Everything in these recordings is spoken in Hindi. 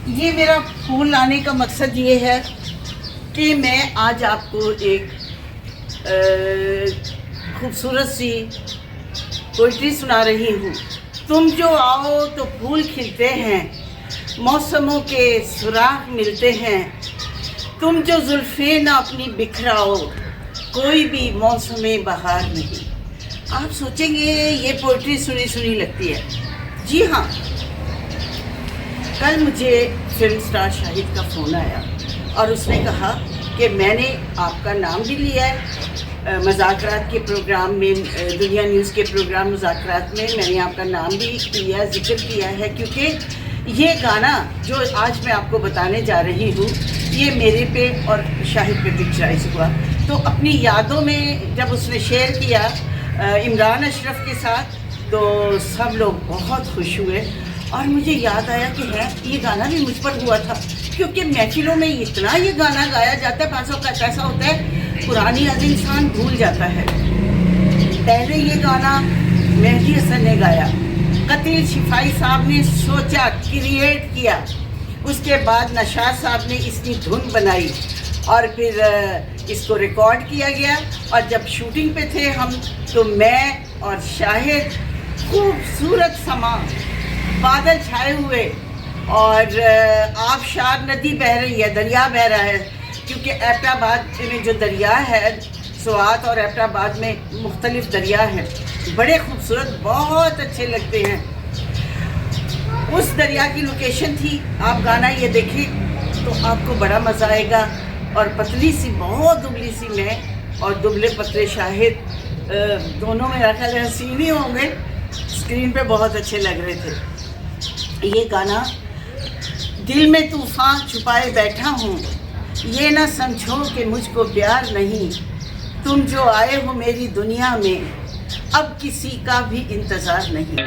ये मेरा फूल लाने का मकसद ये है कि मैं आज आपको एक खूबसूरत सी पोइट्री सुना रही हूँ। तुम जो आओ तो फूल खिलते हैं, मौसमों के सुराग मिलते हैं। तुम जो जुल्फ़े ना अपनी बिखराओ, कोई भी मौसम बहार नहीं। आप सोचेंगे ये पोइट्री सुनी सुनी लगती है। जी हाँ, कल मुझे फिल्म स्टार शाहिद का फ़ोन आया और उसने कहा कि मैंने आपका नाम भी लिया है मज़ाकरात के प्रोग्राम में, दुनिया न्यूज़ के प्रोग्राम मज़ाकरात में मैंने आपका नाम भी लिया, जिक्र किया है, क्योंकि ये गाना जो आज मैं आपको बताने जा रही हूँ ये मेरे पे और शाहिद पे पिक्चराइज हुआ। तो अपनी यादों में जब उसने शेयर किया इमरान अशरफ के साथ, तो सब लोग बहुत खुश हुए और मुझे याद आया कि है ये गाना भी मुझ पर हुआ था, क्योंकि महफिलों में इतना ये गाना गाया जाता है। पाँचों का ऐसा होता है पुरानी याद इंसान भूल जाता है। पहले ये गाना मेहदी हसन ने गाया, कतील शिफाई साहब ने सोचा, क्रिएट किया, उसके बाद नशाद साहब ने इसकी धुन बनाई और फिर इसको रिकॉर्ड किया गया। और जब शूटिंग पे थे हम, तो मैं और शाहिद, खूबसूरत समा, बादल छाए हुए और आबशार नदी बह रही है, दरिया बह रहा है, क्योंकि एबटाबाद में जो दरिया है, स्वात और एबटाबाद में मुख्तलिफ दरिया हैं, बड़े खूबसूरत, बहुत अच्छे लगते हैं। उस दरिया की लोकेशन थी। आप गाना ये देखें तो आपको बड़ा मज़ा आएगा। और पतली सी, बहुत दुबली सी मैं और दुबले पतले शाहिद, दोनों मेरा ख्याल है हसीन ही होंगे, स्क्रीन पे बहुत अच्छे लग रहे थे। ये गाना, दिल में तूफ़ान छुपाए बैठा हूँ, ये ना समझो कि मुझको प्यार नहीं। तुम जो आए हो मेरी दुनिया में, अब किसी का भी इंतज़ार नहीं।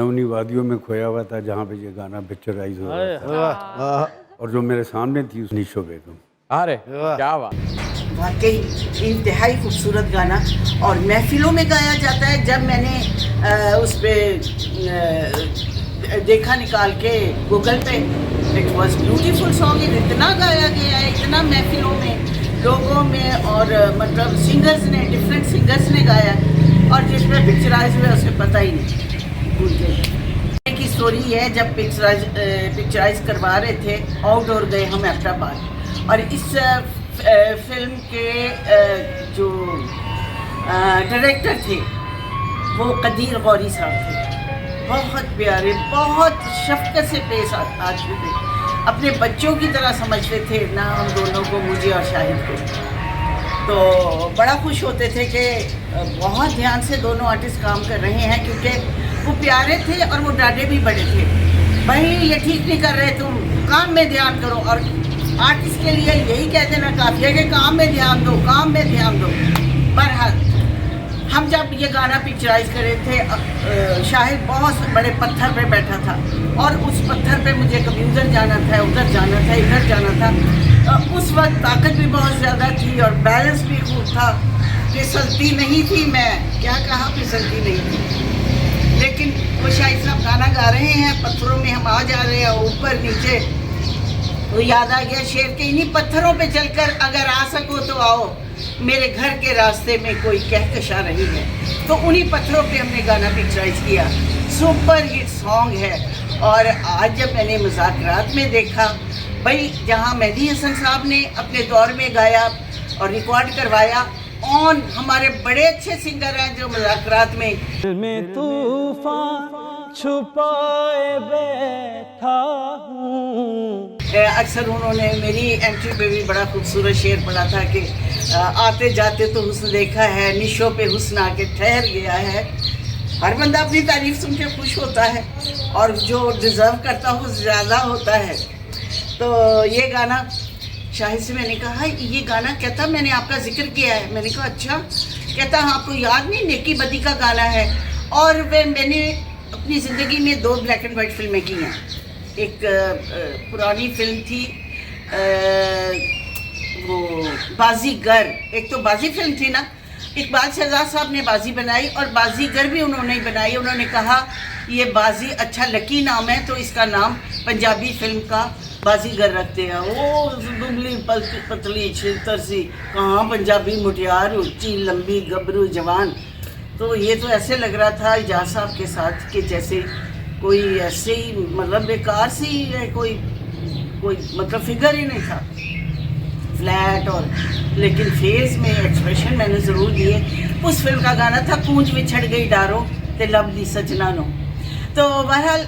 उन्हीं वादियों में खोया हुआ था जहाँ पे ये गाना पिक्चराइज हुआ था, और जो मेरे सामने थी उस निशो बेगम। अरे क्या बात, वाकई इंतहाई खूबसूरत गाना और महफिलों में गाया जाता है। जब मैंने उस पर देखा निकाल के गूगल पे, इट वॉज ब्यूटीफुल सॉन्ग। इतना गाया गया है, इतना महफिलों में, लोगों में, और मतलब सिंगर्स ने, डिफरेंट सिंगर्स ने गाया, और जिसमें पिक्चराइज हुआ उसे पता ही नहीं, भूल गए। की स्टोरी है, जब पिक्चराइज करवा रहे थे, आउटडोर गए हम एबटाबाद, और इस फिल्म के जो डायरेक्टर थे वो कदीर गौरी साहब थे। बहुत प्यारे, बहुत शफ़क़त से पेश आते थे, अपने बच्चों की तरह समझते थे ना हम दोनों को, मुझे और शाहिद को। तो बड़ा खुश होते थे कि बहुत ध्यान से दोनों आर्टिस्ट काम कर रहे हैं, क्योंकि वो प्यारे थे और वो डांटे भी बड़े थे, भाई ये ठीक नहीं कर रहे, तुम काम में ध्यान करो। और आर्टिस्ट के लिए यही कह देना काफ़ी है कि काम में ध्यान दो, काम में ध्यान दो। बहरहाल हम जब ये गाना पिक्चराइज कर रहे थे, शाहिद बहुत बड़े पत्थर पे बैठा था और उस पत्थर पे मुझे कभी उधर जाना था, उधर जाना था, इधर जाना था। उस वक्त ताकत भी बहुत ज़्यादा थी और बैलेंस भी खूब था, फिसलती नहीं थी। मैं क्या कहा, फिसलती नहीं थी, लेकिन वो शाहिद साहब गाना गा रहे हैं, पत्थरों में हम आ जा रहे हैं, ऊपर नीचे। तो याद आ गया शेर के, इन्हीं पत्थरों पे चलकर अगर आ सको तो आओ, मेरे घर के रास्ते में कोई कहकशा नहीं है। तो उन्हीं पत्थरों पे हमने गाना पिक्चराइज किया। सुपर हिट सॉन्ग है। और आज जब मैंने मज़ाकरात में देखा, भाई जहाँ मेहदी हसन साहब ने अपने दौर में गाया और रिकॉर्ड करवाया, ऑन हमारे बड़े अच्छे सिंगर हैं जो मज़ाकरात में तूफान छुपाए बैठा हूँ। अक्सर उन्होंने मेरी एंट्री पे भी बड़ा खूबसूरत शेर पढ़ा था कि आते जाते तो हुस्न देखा है, निशों पे हुस्न आके ठहर गया है। हर बंदा अपनी तारीफ सुन के खुश होता है और जो डिज़र्व करता हो ज़्यादा होता है। तो ये गाना शाहिद से मैंने कहा, ये गाना कहता मैंने आपका जिक्र किया है। मैंने कहा अच्छा, कहता हाँ आपको याद नहीं, नेकी बदी का गाना है। और वे मैंने अपनी ज़िंदगी में 2 ब्लैक एंड वाइट फिल्में की हैं। एक पुरानी फिल्म थी वो बाजीगर, एक तो बाजी फिल्म थी ना, इकबाल शहजाद साहब ने बाजी बनाई और बाजीगर भी उन्होंने बनाई। उन्होंने कहा ये बाजी अच्छा लकी नाम है, तो इसका नाम पंजाबी फिल्म का बाजीगर रखते हैं। वो दुबली पतली छितर सी, कहाँ पंजाबी मुटियार, ऊंची लंबी गबरू जवान। तो ये तो ऐसे लग रहा था इजाज साहब के साथ कि जैसे कोई ऐसे ही मतलब बेकार सी है, कोई मतलब फिगर ही नहीं था, फ्लैट। और लेकिन फेस में एक्सप्रेशन मैंने ज़रूर दिए। उस फिल्म का गाना था कूंज विछड़ गई डारो ते लब दी सजना नो। तो बहरहाल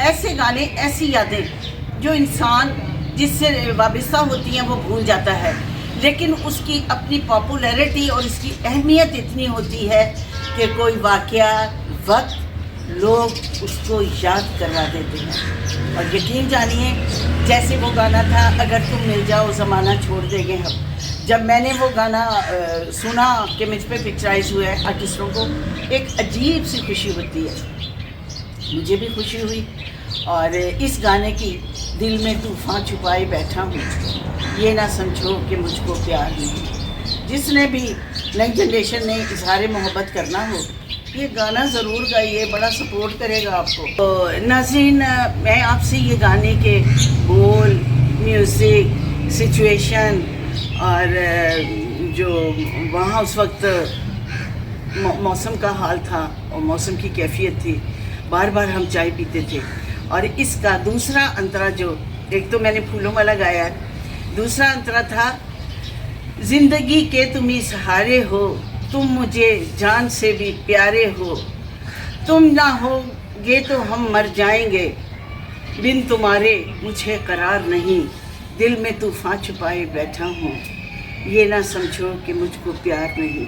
ऐसे गाने, ऐसी यादें जो इंसान जिससे वाबस्ता होती हैं वो भूल जाता है, लेकिन उसकी अपनी पॉपुलैरिटी और इसकी अहमियत इतनी होती है कि कोई वाक़या वक्त लोग उसको याद करवा देते हैं। और यकीन जानिए, जैसे वो गाना था अगर तुम मिल जाओ ज़माना छोड़ देंगे हम, जब मैंने वो गाना सुना कि मुझ पे पिक्चराइज हुआ है आर्टिस्टों को, एक अजीब सी खुशी होती है। मुझे भी खुशी हुई। और इस गाने की दिल में तूफ़ान छुपाए बैठा हूँ, ये ना समझो कि मुझको प्यार नहीं। जिसने भी नई जनरेशन ने इजहार मोहब्बत करना हो, ये गाना ज़रूर गाइए, बड़ा सपोर्ट करेगा आपको। तो नाज़रीन, मैं आपसे ये गाने के बोल, म्यूज़िक, सिचुएशन और जो वहाँ उस वक्त मौसम का हाल था और मौसम की कैफियत थी, बार बार हम चाय पीते थे। और इसका दूसरा अंतरा, जो एक तो मैंने फूलों वाला गाया, दूसरा अंतरा था ज़िंदगी के तुम ही सहारे हो, तुम मुझे जान से भी प्यारे हो, तुम ना होगे तो हम मर जाएंगे, बिन तुम्हारे मुझे करार नहीं, दिल में तूफ़ान छुपाए बैठा हूँ, ये ना समझो कि मुझको प्यार नहीं।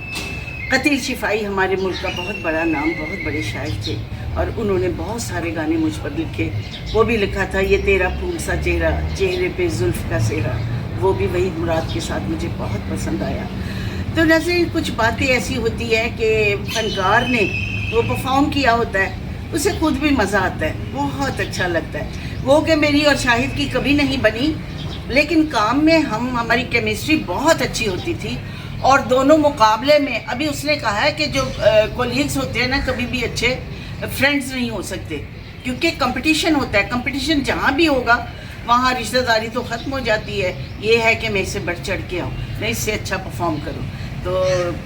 कतील शिफाई हमारे मुल्क का बहुत बड़ा नाम, बहुत बड़े शायर थे और उन्होंने बहुत सारे गाने मुझ पर लिखे। वो भी लिखा था ये तेरा फूल सा चेहरा, चेहरे पे जुल्फ़ का सेहरा, वो भी वहीद मुराद के साथ मुझे बहुत पसंद आया। तो नज़रीन, कुछ बातें ऐसी होती है कि फनकार ने वो परफॉर्म किया होता है, उसे खुद भी मज़ा आता है, बहुत अच्छा लगता है। वो कि मेरी और शाहिद की कभी नहीं बनी, लेकिन काम में हमारी केमिस्ट्री बहुत अच्छी होती थी। और दोनों मुकाबले में, अभी उसने कहा है कि जो कोलीग्स होते हैं ना, कभी भी अच्छे फ्रेंड्स नहीं हो सकते, क्योंकि कंपटीशन होता है। कंपटीशन जहाँ भी होगा वहाँ रिश्तेदारी तो ख़त्म हो जाती है। ये है कि मैं इससे बढ़ चढ़ के आऊँ, मैं इससे अच्छा परफॉर्म करूँ। तो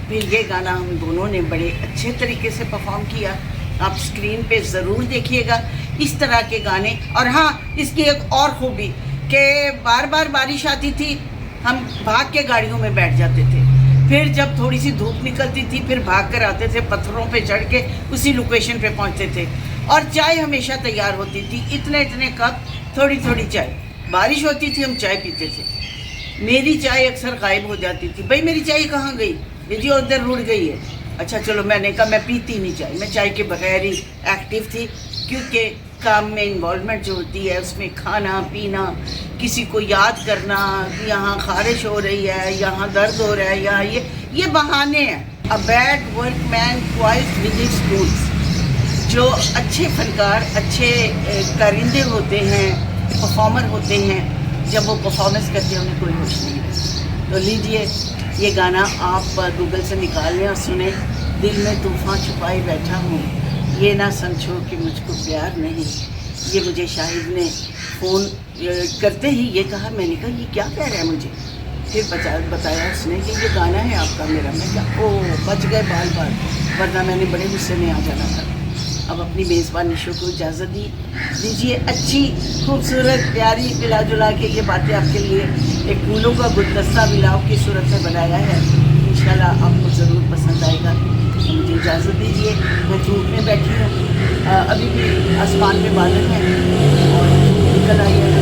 फिर ये गाना हम दोनों ने बड़े अच्छे तरीके से परफॉर्म किया। आप स्क्रीन पे ज़रूर देखिएगा इस तरह के गाने। और हाँ, इसकी एक और खूबी कि बार बार बारिश आती थी, हम भाग के गाड़ियों में बैठ जाते थे। फिर जब थोड़ी सी धूप निकलती थी, फिर भाग कर आते थे, पत्थरों पे चढ़ के उसी लोकेशन पे पहुंचते थे। और चाय हमेशा तैयार होती थी, इतने इतने कप, थोड़ी थोड़ी चाय। बारिश होती थी, हम चाय पीते थे। मेरी चाय अक्सर गायब हो जाती थी। भाई मेरी चाय कहाँ गई? ये जी उधर रुड़ गई है। अच्छा चलो, मैंने कहा मैं पीती नहीं चाय, मैं चाय के बगैर ही एक्टिव थी, क्योंकि काम में इन्वॉल्वमेंट जो होती है उसमें खाना पीना, किसी को याद करना, यहाँ खारिश हो रही है, यहाँ दर्द हो रहा है, यहाँ ये बहाने हैं। A bad workman quite visit schools. जो अच्छे फनकार, अच्छे कारिंदे होते हैं, परफॉर्मर होते हैं, जब वो परफॉर्मेंस करते हैं उन्हें कोई होश नहीं रहता। तो लीजिए ये गाना आप गूगल से निकाल लें और सुने, दिल में तूफ़ान छुपाए बैठा हूँ, ये ना समझो कि मुझको प्यार नहीं। ये मुझे शाहिद ने फ़ोन करते ही ये कहा, मैंने कहा ये क्या कह रहा है मुझे। फिर बताया उसने कि ये गाना है आपका मेरा। मैं कहा ओह, बच गए बाल बाल, वरना मैंने बड़े गुस्से में आ जाना था। अब अपनी मेज़बान निशो को इजाज़त दीजिए। अच्छी खूबसूरत प्यारी मिला जुला के ये बातें आपके लिए एक फूलों का गुलदस्ता मिलाव की सूरत में बनाया है। इंशाल्लाह आपको ज़रूर पसंद आएगा। तो मुझे इजाज़त दीजिए, मैं धूप में बैठी हूँ, अभी भी आसमान में बादल हैं और निकल आई है।